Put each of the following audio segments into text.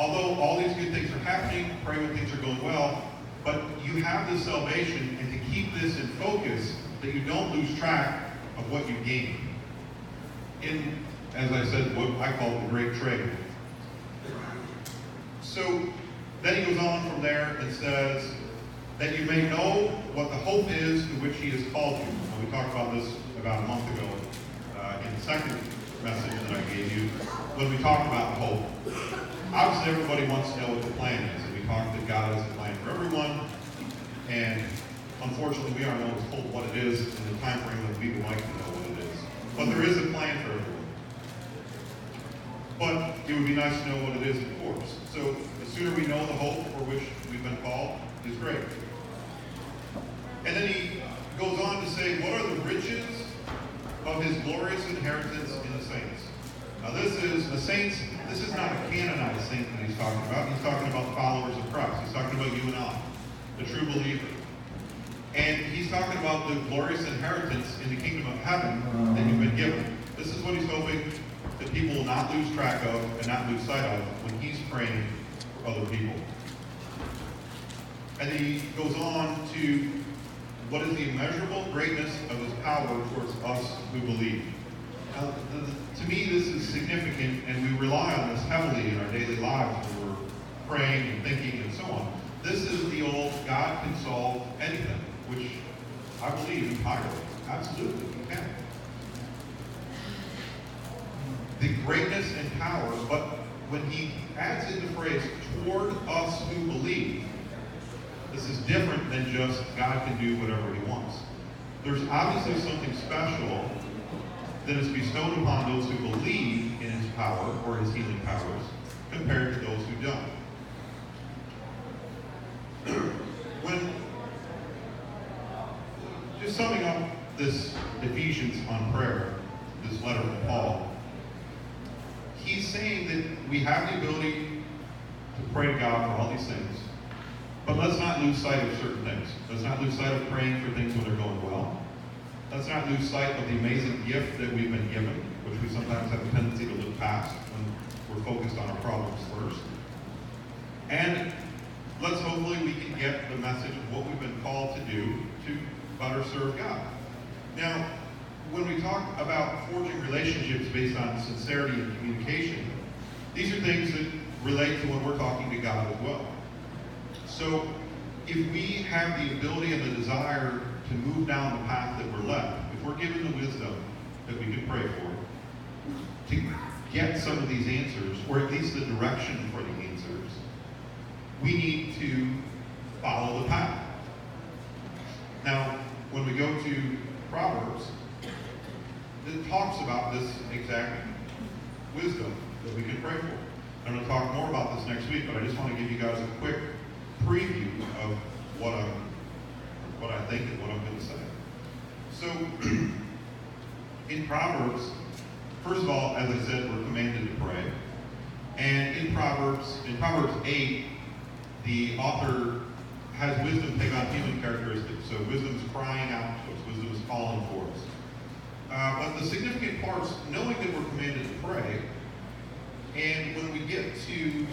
although all these good things are happening, pray when things are going well, but you have this salvation, and to keep this in focus, that you don't lose track of what you gain. In, as I said, what I call the great trade. So then he goes on from there and says that you may know what the hope is to which he has called you. And we talked about this about a month ago in the second message that I gave you when we talked about the hope. Obviously, everybody wants to know what the plan is, and we talked that God has a plan for everyone, and unfortunately, we aren't always told what it is in the time frame that we would like to know what it is. But there is a plan for everyone. But it would be nice to know what it is, of course. So the sooner we know the hope for which we've been called is great. And then he goes on to say, what are the riches of his glorious inheritance in the saints? Now this is the saints. This is not a canonized saint that he's talking about. He's talking about followers of Christ. He's talking about you and I, the true believer. And he's talking about the glorious inheritance in the kingdom of heaven that you've been given. This is what he's hoping that people will not lose track of and not lose sight of when he's praying for other people. And he goes on to what is the immeasurable greatness of his power towards us who believe. Now, to me, this is significant, and we rely on this heavily in our daily lives when we're praying and thinking and so on. This is the old God can solve anything, which I believe entirely. Absolutely, he can. The greatness and power, but when he adds in the phrase, toward us who believe, this is different than just God can do whatever he wants. There's obviously something special that is bestowed upon those who believe in his power or his healing powers compared to those who don't. When, just summing up this Ephesians on prayer, this letter from Paul, he's saying that we have the ability to pray to God for all these things, but let's not lose sight of certain things. Let's not lose sight of praying for things when they're going well. Let's not lose sight of the amazing gift that we've been given, which we sometimes have a tendency to look past when we're focused on our problems first. And let's hopefully we can get the message of what we've been called to do to better serve God. Now, when we talk about forging relationships based on sincerity and communication, these are things that relate to when we're talking to God as well. So, if we have the ability and the desire to move down the path that we're led, if we're given the wisdom that we can pray for, to get some of these answers, or at least the direction for the answers, we need to follow the path. Now, when we go to Proverbs, it talks about this exact wisdom that we can pray for. I'm going to talk more about this next week, but I just want to give you guys a quick preview of what I think and what I'm going to say. So, in Proverbs, first of all, as I said, we're commanded to pray. And in Proverbs 8, the author has wisdom take on human characteristics. So wisdom is crying out to us. Wisdom is calling for us. But the significant part's knowing that we're commanded to pray. And when we get to,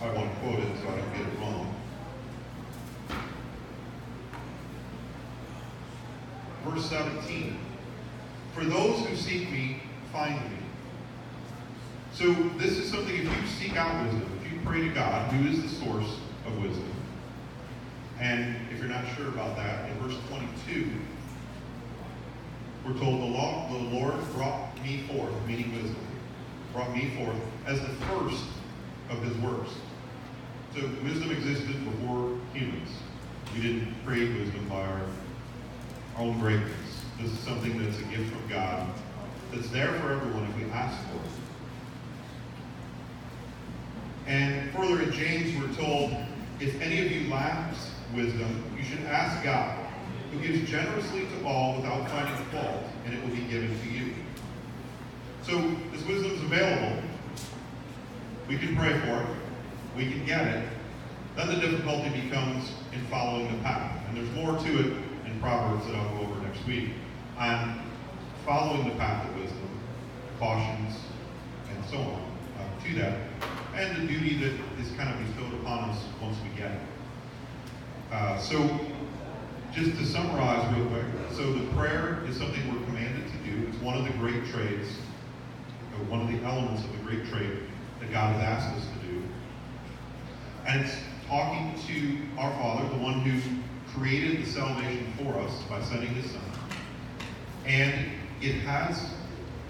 I want to quote it so I don't get it wrong. Verse 17. For those who seek me, find me. So this is something, if you seek out wisdom, if you pray to God, who is the source of wisdom, and if you're not sure about that, in verse 22, we're told the Lord brought me forth, meaning wisdom, brought me forth as the first of his works. So wisdom existed before humans. We didn't create wisdom by our own greatness. This is something that's a gift from God that's there for everyone if we ask for it. And further in James, we're told, if any of you lacks wisdom, you should ask God, who gives generously to all without finding fault, and it will be given to you. So this wisdom is available. We can pray for it. We can get it. Then the difficulty becomes in following the path. And there's more to it in Proverbs that I'll go over next week on following the path of wisdom cautions, and so on to that, and the duty that is kind of bestowed upon us once we get it. So, just to summarize real quick, so the prayer is something we're commanded to do. It's one of the great trades, or one of the elements of the great trade that God has asked us to do. And it's talking to our Father, the one who created the salvation for us by sending His Son. And it has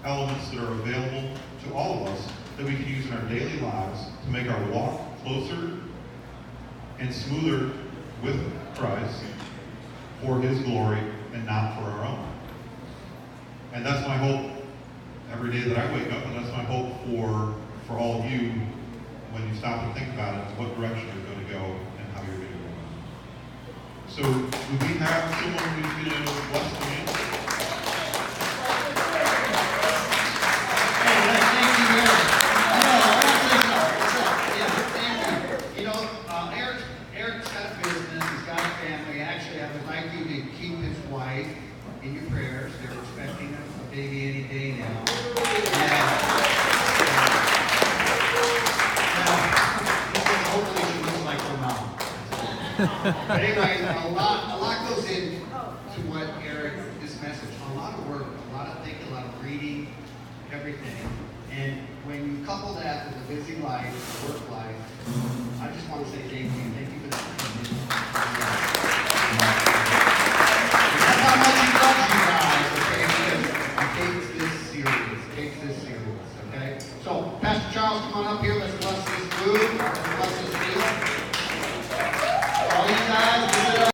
elements that are available to all of us that we can use in our daily lives to make our walk closer and smoother with Christ for His glory and not for our own. And that's my hope every day that I wake up, and that's my hope for all of you when you stop and think about it, what direction you're going to go and how you're going to go. So, do we have someone who's going to bless the man? Erich's got a business, he's got a family. Actually, I would like you to keep his wife in your prayers. They're expecting a baby any day now. Hopefully she looks like her mom. But anyway, a lot goes into what Erich, this message. A lot of work, a lot of thinking, a lot of reading, everything. And when you couple that with a busy life, work life, I just want to say thank you. Thank you for that.